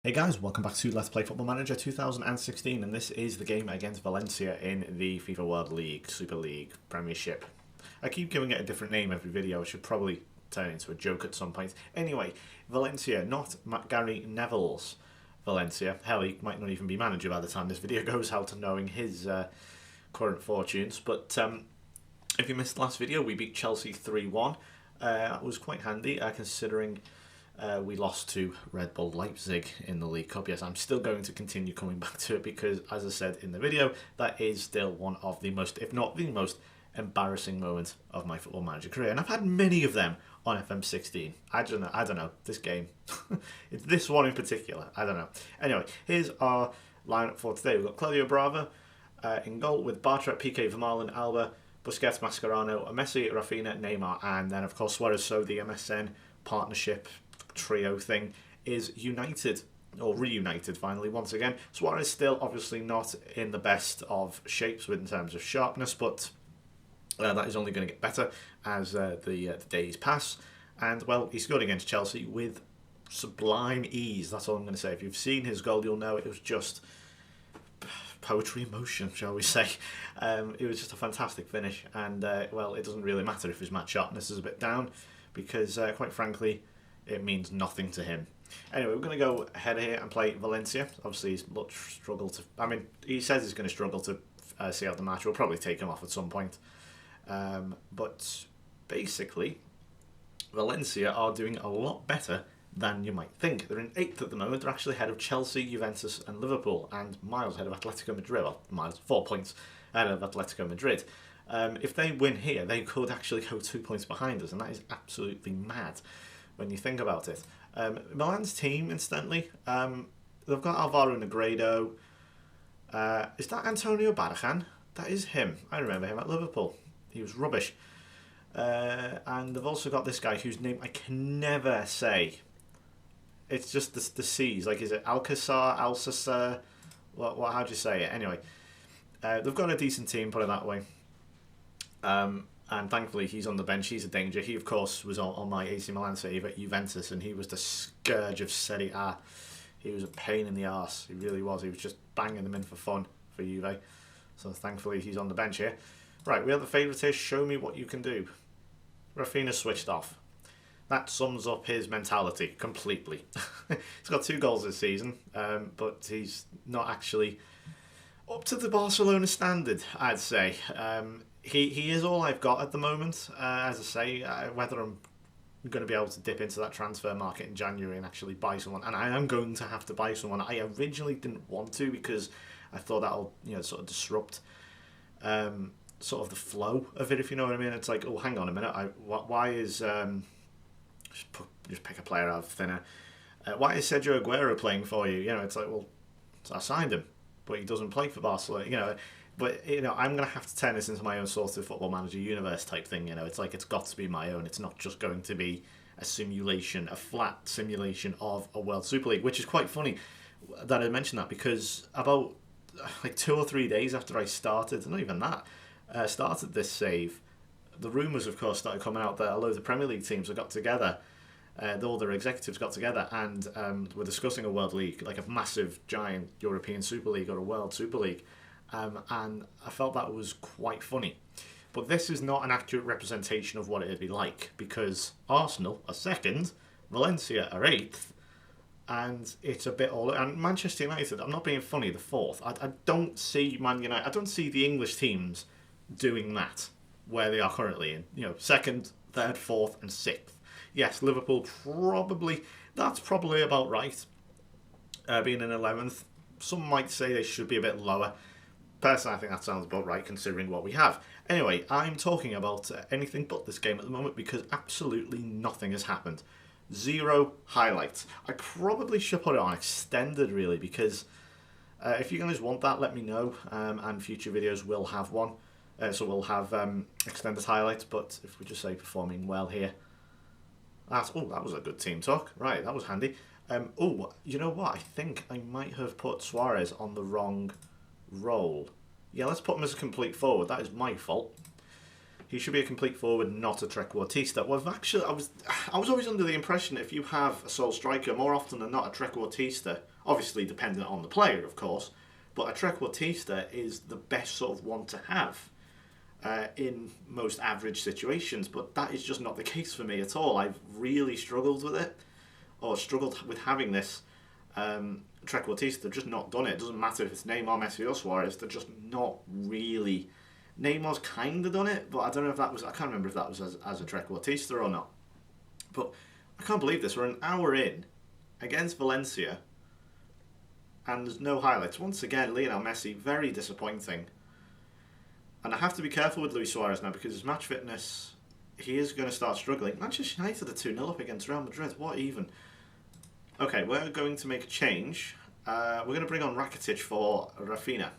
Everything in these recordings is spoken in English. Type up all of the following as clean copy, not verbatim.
Hey guys, welcome back to Let's Play Football Manager 2016, and this is the game against Valencia in the FIFA World League, Super League, Premiership. I keep giving it a different name every video. I should probably turn it into a joke at some point. Anyway, Valencia, not Gary Neville's Valencia. Hell, he might not even be manager by the time this video goes out, knowing his current fortunes. But if you missed the last video, we beat Chelsea 3-1. That was quite handy, considering we lost to Red Bull Leipzig in the League Cup. Yes, I'm still going to continue coming back to it because, as I said in the video, that is still one of the most, if not the most, embarrassing moments of my Football Manager career. And I've had many of them on FM16. I don't know, this game. It's this one in particular. I don't know. Anyway, here's our lineup for today. We've got Claudio Brava in goal with Bartra, Piqué, Vermaelen, Alba, Busquets, Mascherano, Messi, Rafinha, Neymar, and then, of course, Suarez. So the MSN partnership trio thing is united, or reunited finally once again. Suarez still obviously not in the best of shapes in terms of sharpness, but that is only going to get better as the days pass. And well, he scored against Chelsea with sublime ease. That's all I'm going to say. If you've seen his goal, you'll know it was just poetry in motion, shall we say. It was just a fantastic finish, and well, it doesn't really matter if his match sharpness is a bit down, because quite frankly, it means nothing to him. Anyway, we're going to go ahead here and play Valencia. Obviously, he's struggled to... I mean, he says he's going to struggle to see out the match. We'll probably take him off at some point. But basically, Valencia are doing a lot better than you might think. They're in 8th at the moment. They're actually ahead of Chelsea, Juventus and Liverpool, and miles ahead of Atletico Madrid. Well, miles, 4 points ahead of Atletico Madrid. If they win here, they could actually go 2 points behind us, and that is absolutely mad when you think about it. Milan's team, incidentally, they've got Alvaro Negredo. Is that Antonio Barrajan? That is him. I remember him at Liverpool. He was rubbish. And they've also got this guy whose name I can never say. It's just the C's. Like, is it Alcácer? How do you say it? Anyway, they've got a decent team, put it that way. And thankfully he's on the bench. He's a danger. He, of course, was on my AC Milan save at Juventus, and he was the scourge of Serie A. He was a pain in the arse. He really was. He was just banging them in for fun for Juve. So thankfully he's on the bench here. Right, we have the favourite here. Show me what you can do. Rafinha switched off. That sums up his mentality completely. He's got 2 goals this season, but he's not actually up to the Barcelona standard, I'd say. He is all I've got at the moment. As I say, whether I'm going to be able to dip into that transfer market in January and actually buy someone, and I am going to have to buy someone. I originally didn't want to because I thought that'll sort of disrupt sort of the flow of it, if you know what I mean. It's like, oh, hang on a minute, why is just pick a player out of thinner. Why is Sergio Aguero playing for you? It's like, well, I signed him, but he doesn't play for Barcelona. But, I'm going to have to turn this into my own sort of Football Manager universe type thing, It's like, it's got to be my own. It's not just going to be a simulation, a flat simulation of a World Super League, which is quite funny that I mentioned that, because about, 2 or 3 days after I started, not even that, started this save, the rumours, of course, started coming out that a load of Premier League teams have got together, all their executives got together, and were discussing a World League, like a massive, giant European Super League or a World Super League. And I felt that was quite funny. But this is not an accurate representation of what it would be like, because Arsenal are 2nd, Valencia are 8th, and it's a bit all... And Manchester United, I'm not being funny, the 4th. I don't see Man United... I don't see the English teams doing that, where they are currently in. 2nd, 3rd, 4th, and 6th. Yes, Liverpool probably... That's probably about right, being in 11th. Some might say they should be a bit lower. Personally, I think that sounds about right considering what we have. Anyway, I'm talking about anything but this game at the moment because absolutely nothing has happened. 0 highlights. I probably should put it on extended, really, because if you guys want that, let me know, and future videos will have one. So we'll have extended highlights, but if we just say performing well here. That was a good team talk. Right, that was handy. You know what? I think I might have put Suarez on the wrong role. Yeah, let's put him as a complete forward. That is my fault. He should be a complete forward, not a trequartista. Well, actually, I was always under the impression that if you have a sole striker, more often than not, a trequartista Obviously dependent on the player, of course, but a trequartista is the best sort of one to have in most average situations, but that is just not the case for me at all. I've really struggled with it, or struggled with having this trequartista. They've just not done it. It doesn't matter if it's Neymar, Messi or Suarez, they're just not really. Neymar's kind of done it, but I don't know if that was, I can't remember if that was as a trequartista or not. But I can't believe this. We're an hour in against Valencia and there's no highlights. Once again, Lionel Messi, very disappointing. And I have to be careful with Luis Suarez now because his match fitness, he is going to start struggling. Manchester United are 2-0 up against Real Madrid. What even? Okay, we're going to make a change. We're going to bring on Rakitic for Rafinha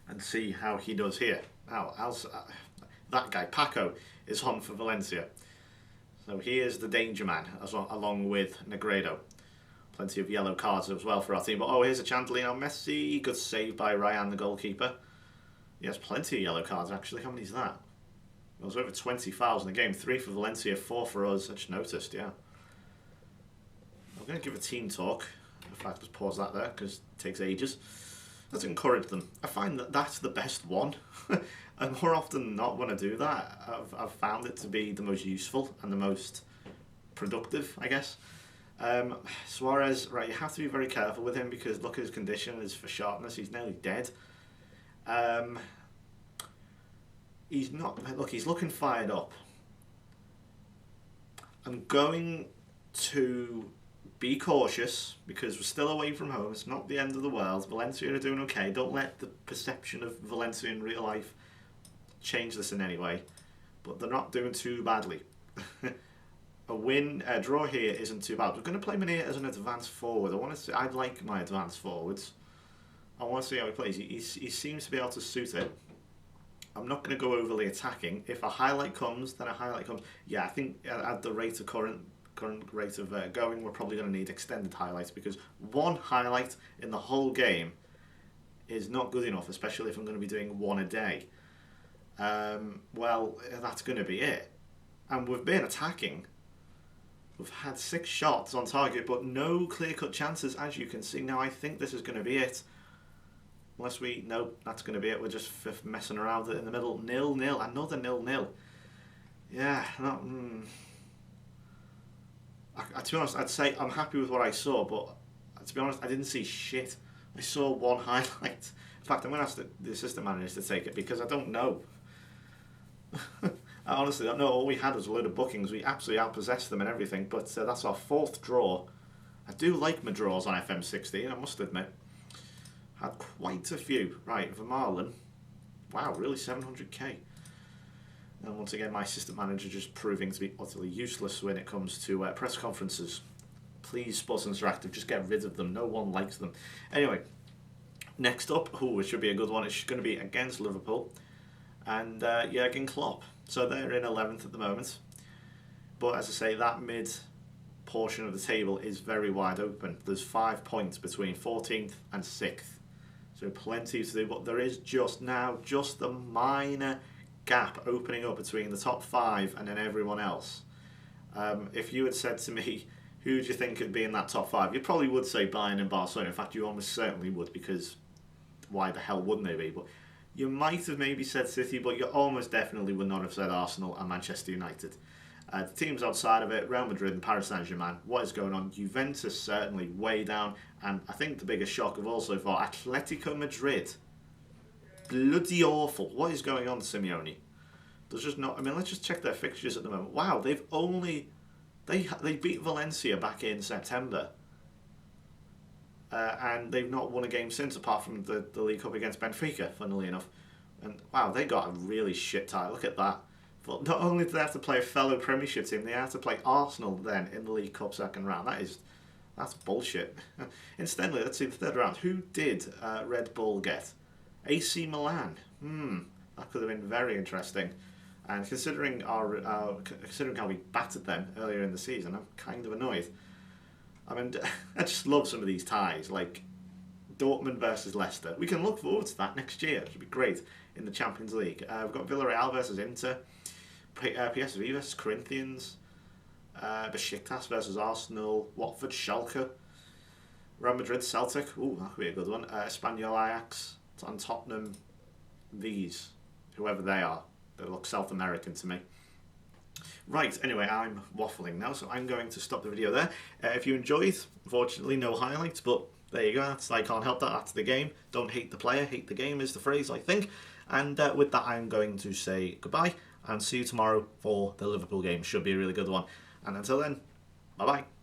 and see how he does here. Now, that guy, Paco, is on for Valencia. So he is the danger man, along with Negredo. Plenty of yellow cards as well for our team. But oh, here's a chance. Lionel Messi. Good save by Ryan, the goalkeeper. He has plenty of yellow cards, actually. How many is that? It was over 20 fouls in the game. 3 for Valencia, 4 for us. I just noticed, yeah. I'm going to give a team talk. In fact, just pause that there, because it takes ages. Let's encourage them. I find that that's the best one. And more often than not, when I do that, I've found it to be the most useful and the most productive, I guess. Suarez, right, you have to be very careful with him because look at his condition, is for sharpness, he's nearly dead. He's not, look, he's looking fired up. I'm going to be cautious because we're still away from home, it's not the end of the world. Valencia are doing okay, don't let the perception of Valencia in real life change this in any way, but they're not doing too badly. A draw here isn't too bad. We're going to play Munir as an advanced forward. I like my advanced forwards. I want to see how he plays. He seems to be able to suit it. I'm not going to go overly attacking. If a highlight comes, then a highlight comes. Yeah, I think at the rate of current rate of going, we're probably going to need extended highlights because one highlight in the whole game is not good enough, especially if I'm going to be doing one a day. Well, that's going to be it. And we've been attacking. We've had 6 shots on target, but no clear-cut chances, as you can see. Now, I think this is going to be it. Unless nope, that's going to be it. We're just messing around in the middle. 0-0, another 0-0. Yeah, to be honest, I'd say I'm happy with what I saw, but to be honest, I didn't see shit. I saw one highlight. In fact, I'm going to ask the assistant manager to take it because I don't know. I honestly don't know. All we had was a load of bookings. We absolutely outpossessed them and everything, but that's our 4th draw. I do like my draws on FM16, I must admit. Had quite a few. Right, Vermaelen. Wow, really 700k. And once again, my assistant manager just proving to be utterly useless when it comes to press conferences. Please, Sports Interactive, just get rid of them. No one likes them. Anyway, next up, it should be a good one. It's going to be against Liverpool and Jurgen Klopp. So they're in 11th at the moment. But as I say, that mid portion of the table is very wide open. There's 5 points between 14th and 6th. So plenty to do, but there is just a minor gap opening up between the top 5 and then everyone else. If you had said to me, who do you think could be in that top 5? You probably would say Bayern and Barcelona. In fact, you almost certainly would, because why the hell wouldn't they be? But you might have maybe said City, but you almost definitely would not have said Arsenal and Manchester United. The teams outside of it, Real Madrid and Paris Saint-Germain, what is going on? Juventus certainly way down, and I think the biggest shock of all so far, Atletico Madrid. Bloody awful. What is going on, Simeone? There's just not. I mean, let's just check their fixtures at the moment. Wow, they beat Valencia back in September, and they've not won a game since, apart from the League Cup against Benfica, funnily enough. And wow, they got a really shit tie. Look at that. But not only do they have to play a fellow Premiership team, they have to play Arsenal then in the League Cup second round. That's bullshit. Incidentally, let's see the third round. Who did Red Bull get? AC Milan. That could have been very interesting. And considering considering how we battered them earlier in the season, I'm kind of annoyed. I mean, I just love some of these ties, like Dortmund versus Leicester. We can look forward to that next year. It should be great in the Champions League. We've got Villarreal versus Inter, PSV versus Corinthians, Besiktas versus Arsenal, Watford, Schalke. Real Madrid, Celtic. Ooh, that could be a good one. Espanyol, Ajax, and Tottenham, these, whoever they are. They look South American to me. Right, anyway, I'm waffling now, so I'm going to stop the video there. If you enjoyed, unfortunately, no highlights, but there you go. I can't help that. That's the game. Don't hate the player, hate the game is the phrase, I think. And with that, I'm going to say goodbye and see you tomorrow for the Liverpool game. Should be a really good one. And until then, bye-bye.